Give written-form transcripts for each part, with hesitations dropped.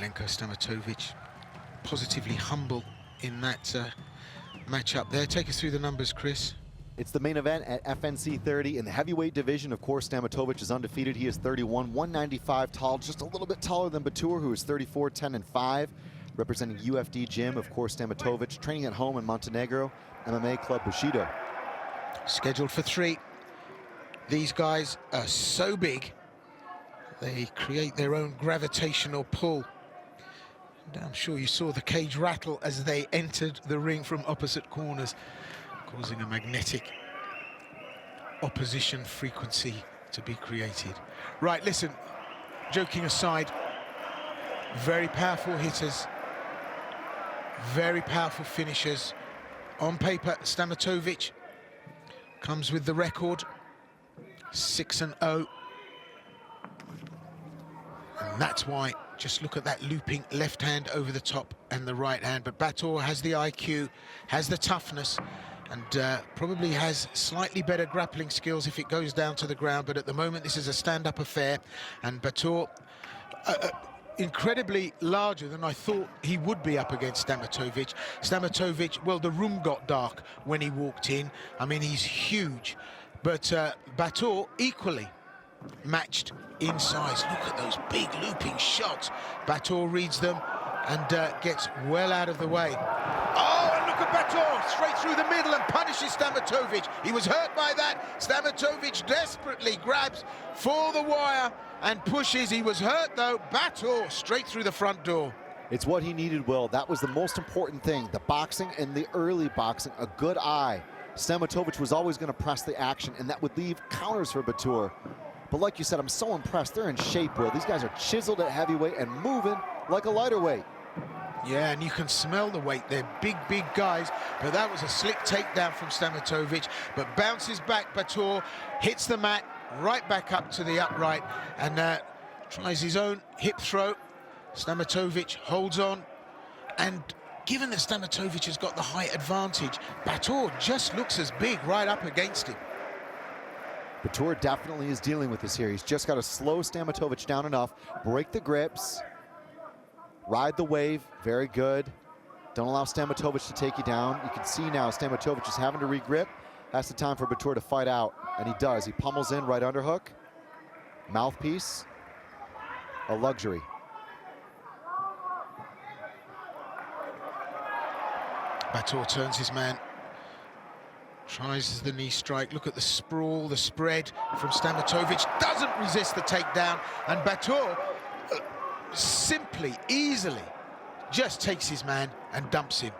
Milenko Stamatovic, positively humble in that matchup there. Take us through the numbers, Chris. It's the main event at FNC 30 in the heavyweight division. Of course, Stamatovic is undefeated. He is 31, 195 tall, just a little bit taller than BATUR, who is 34, 10 and 5. Representing UFD Gym, of course, Stamatovic, training at home in Montenegro, MMA Club Bushido. Scheduled for 3. These guys are so big, they create their own gravitational pull. And I'm sure you saw the cage rattle as they entered the ring from opposite corners, causing a magnetic opposition frequency to be created. Right, listen, joking aside, very powerful hitters, very powerful finishers. On paper, Stamatovic comes with the record, 6-0. And that's why, just look at that looping left hand over the top and the right hand. But BATUR has the IQ, has the toughness, and probably has slightly better grappling skills if it goes down to the ground. But at the moment, this is a stand-up affair, and BATUR incredibly larger than I thought he would be up against Stamatovic. Stamatovic, well, the room got dark when he walked in. I mean, he's huge. But BATUR equally matched in size. Look at those big looping shots. BATUR reads them and gets well out of the way. Oh, and look at BATUR straight through the middle and punishes Stamatovic. He was hurt by that. Stamatovic desperately grabs for the wire and pushes. He was hurt though. BATUR straight through the front door. It's what he needed, Will. That was the most important thing. The boxing and the early boxing, a good eye. Stamatovic was always going to press the action, and that would leave counters for BATUR. But like you said, I'm so impressed. They're in shape, Will. These guys are chiseled at heavyweight and moving like a lighter weight. Yeah, and you can smell the weight. They're big, big guys. But that was a slick takedown from Stamatovic. But bounces back, BATUR hits the mat, right back up to the upright, and tries his own hip throw. Stamatovic holds on, and given that Stamatovic has got the height advantage, BATUR just looks as big right up against him. BATUR definitely is dealing with this here. He's just got to slow Stamatovic down enough, break the grips, ride the wave, very good. Don't allow Stamatovic to take you down. You can see now Stamatovic is having to regrip. That's the time for BATUR to fight out, and he does. He pummels in, right underhook, mouthpiece, a luxury. BATUR turns his man, tries the knee strike. Look at the sprawl, the spread from Stamatovic. Doesn't resist the takedown, and BATUR simply, easily, just takes his man and dumps him.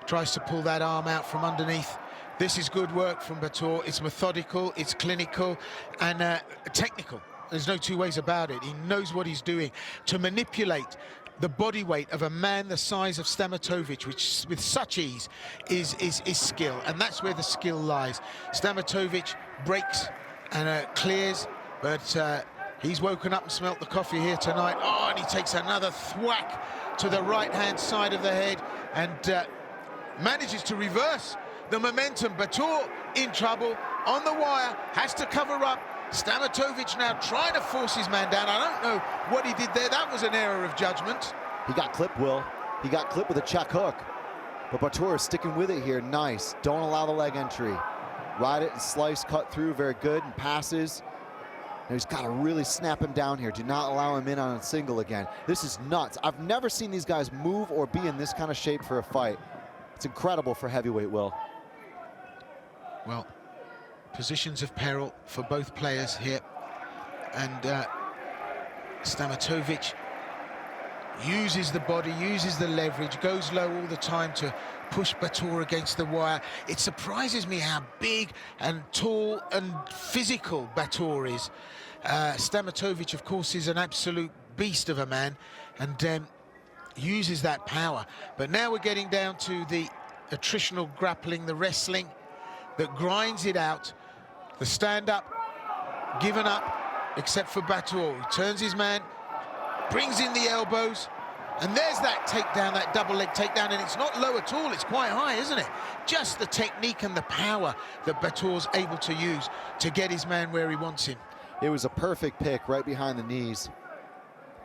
Tries to pull that arm out from underneath. This is good work from BATUR. It's methodical, it's clinical, and technical. There's no two ways about it. He knows what he's doing to manipulate the body weight of a man the size of Stamatovic, which with such ease is skill, and that's where the skill lies. Stamatovic breaks and clears, but he's woken up and smelt the coffee here tonight. Oh, and he takes another thwack to the right-hand side of the head and manages to reverse the momentum. BATUR in trouble, on the wire, has to cover up. Stamatovic now trying to force his man down. I don't know what he did there. That was an error of judgment. He got clipped, Will. He got clipped with a check hook. But BATUR is sticking with it here. Nice. Don't allow the leg entry. Ride it and slice, cut through, very good, and passes. Now he's got to really snap him down here. Do not allow him in on a single again. This is nuts. I've never seen these guys move or be in this kind of shape for a fight. It's incredible for heavyweight, Will. Well, positions of peril for both players here, and Stamatovic uses the body, uses the leverage, goes low all the time to push BATUR against the wire. It surprises me how big and tall and physical BATUR is. Stamatovic, of course, is an absolute beast of a man, and uses that power. But now we're getting down to the attritional grappling, the wrestling that grinds it out. The stand-up, given up, except for BATUR. He turns his man, brings in the elbows, and there's that takedown, that double leg takedown, and it's not low at all, it's quite high, isn't it? Just the technique and the power that BATUR's able to use to get his man where he wants him. It was a perfect pick right behind the knees.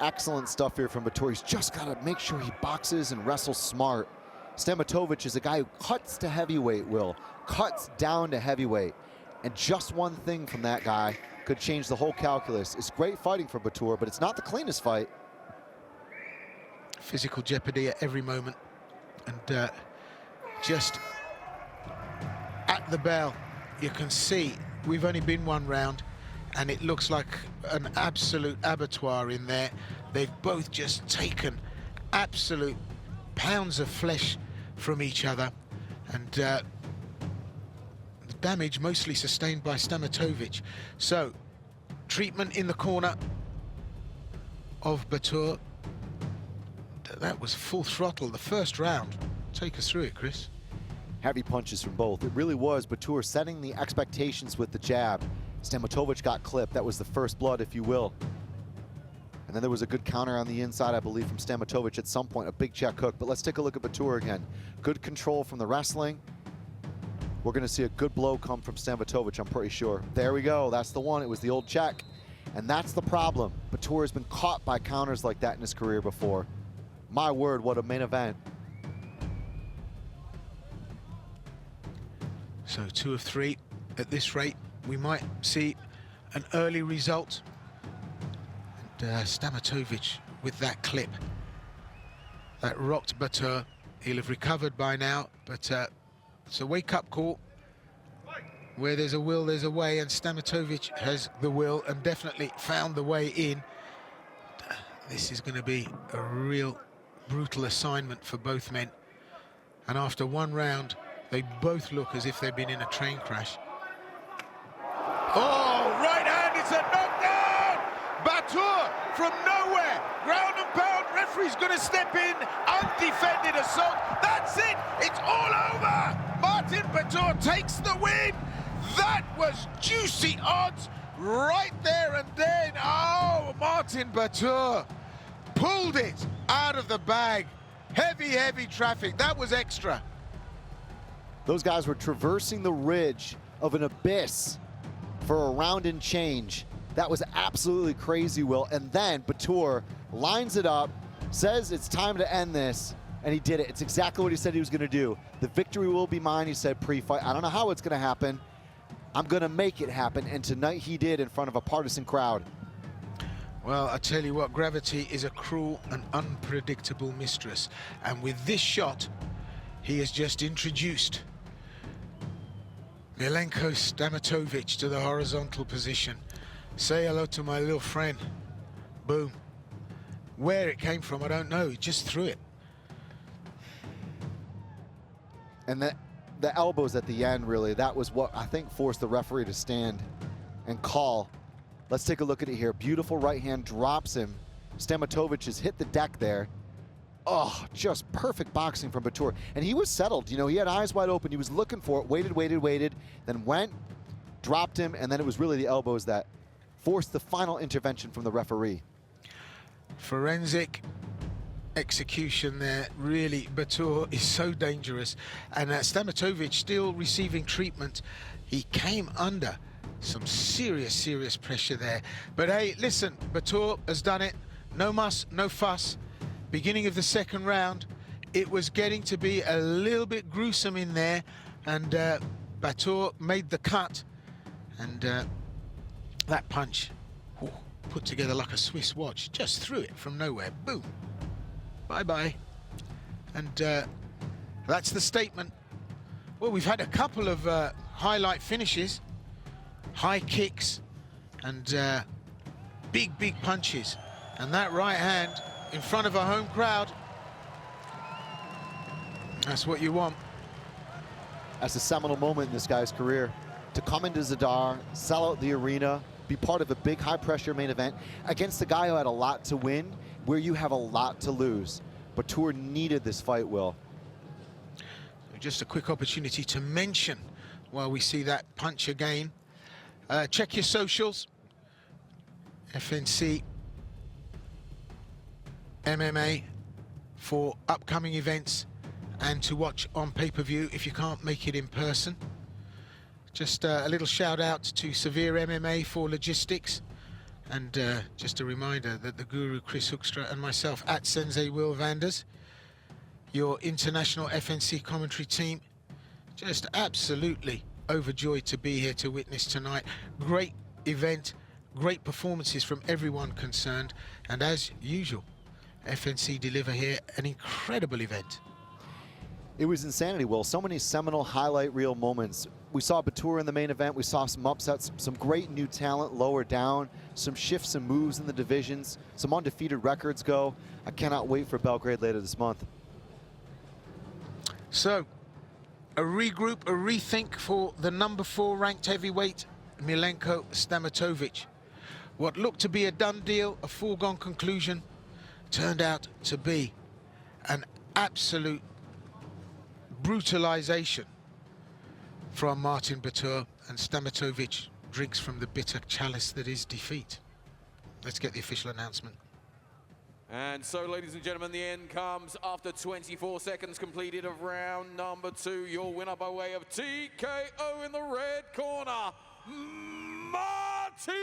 Excellent stuff here from BATUR. He's just got to make sure he boxes and wrestles smart. STAMATOVIC is a guy who cuts to heavyweight, cuts down to heavyweight. And just one thing from that guy could change the whole calculus. It's great fighting for BATUR, but it's not the cleanest fight. Physical jeopardy at every moment. And just at the bell, you can see we've only been one round, and it looks like an absolute abattoir in there. They've both just taken absolute pounds of flesh from each other, and the damage mostly sustained by STAMATOVIC. So, treatment in the corner of BATUR. That was full throttle, the first round. Take us through it, Chris. Heavy punches from both. It really was BATUR setting the expectations with the jab. STAMATOVIC got clipped. That was the first blood, if you will. And then there was a good counter on the inside, I believe, from STAMATOVIC at some point, a big check hook. But let's take a look at BATUR again. Good control from the wrestling. We're going to see a good blow come from STAMATOVIC, I'm pretty sure. There we go. That's the one. It was the old check. And that's the problem. BATUR has been caught by counters like that in his career before. My word, what a main event. So 2 of 3 at this rate. We might see an early result. And STAMATOVIC with that clip that rocked BATUR. He'll have recovered by now, but it's a wake-up call. Where there's a will, there's a way, and STAMATOVIC has the will and definitely found the way in. This is going to be a real brutal assignment for both men. And after one round, they both look as if they've been in a train crash. Oh, right hand, it's a knockdown! BATUR from nowhere, ground and pound, referee's gonna step in, undefended assault, that's it, it's all over! Martin BATUR takes the win! That was juicy odds right there and then. Oh, Martin BATUR pulled it out of the bag. Heavy, heavy traffic, that was extra. Those guys were traversing the ridge of an abyss for a round and change. That was absolutely crazy, Will. And then BATUR lines it up, says it's time to end this, and he did it. It's exactly what he said he was gonna do. The victory will be mine, he said pre-fight. I don't know how it's gonna happen. I'm gonna make it happen, and tonight he did in front of a partisan crowd. Well, I tell you what, gravity is a cruel and unpredictable mistress. And with this shot, he has just introduced Milenko STAMATOVIC to the horizontal position. Say hello to my little friend. Boom. Where it came from, I don't know. He just threw it. And the elbows at the end, really, that was what I think forced the referee to stand and call. Let's take a look at it here. Beautiful right hand drops him. STAMATOVIC has hit the deck there. Oh, just perfect boxing from BATUR. And he was settled, you know, he had eyes wide open. He was looking for it, waited, then went, dropped him, and then it was really the elbows that forced the final intervention from the referee. Forensic execution there. Really, BATUR is so dangerous. And STAMATOVIC still receiving treatment. He came under some serious, serious pressure there. But hey, listen, BATUR has done it. No muss, no fuss. Beginning of the second round, it was getting to be a little bit gruesome in there, and BATUR made the cut, and that punch put together like a Swiss watch, just threw it from nowhere, boom, bye-bye. And that's the statement. Well, we've had a couple of highlight finishes, high kicks, and big, big punches, and that right hand in front of a home crowd. That's what you want. That's a seminal moment in this guy's career. To come into Zadar, sell out the arena, be part of a big high-pressure main event against a guy who had a lot to win, where you have a lot to lose. BATUR needed this fight, Will. So just a quick opportunity to mention, while we see that punch again, check your socials. FNC MMA for upcoming events and to watch on pay-per-view if you can't make it in person. Just a little shout out to Severe MMA for logistics And just a reminder that the guru Chris Hoekstra and myself at Sensei Will Vanders, your international FNC commentary team, just absolutely overjoyed to be here to witness tonight. Great event, great performances from everyone concerned, and as usual, FNC deliver here an incredible event. It was insanity, Will. So many seminal highlight reel moments. We saw BATUR in the main event. We saw some upsets, some great new talent lower down, some shifts and moves in the divisions, some undefeated records go. I cannot wait for Belgrade later this month. So, a regroup, a rethink for the number 4 ranked heavyweight, Milenko Stamatovic. What looked to be a done deal, a foregone conclusion, turned out to be an absolute brutalization from Martin BATUR, and Stamatovic drinks from the bitter chalice that is defeat. Let's get the official announcement. And so, ladies and gentlemen, the end comes after 24 seconds completed of round number 2. Your winner by way of TKO in the red corner, Martin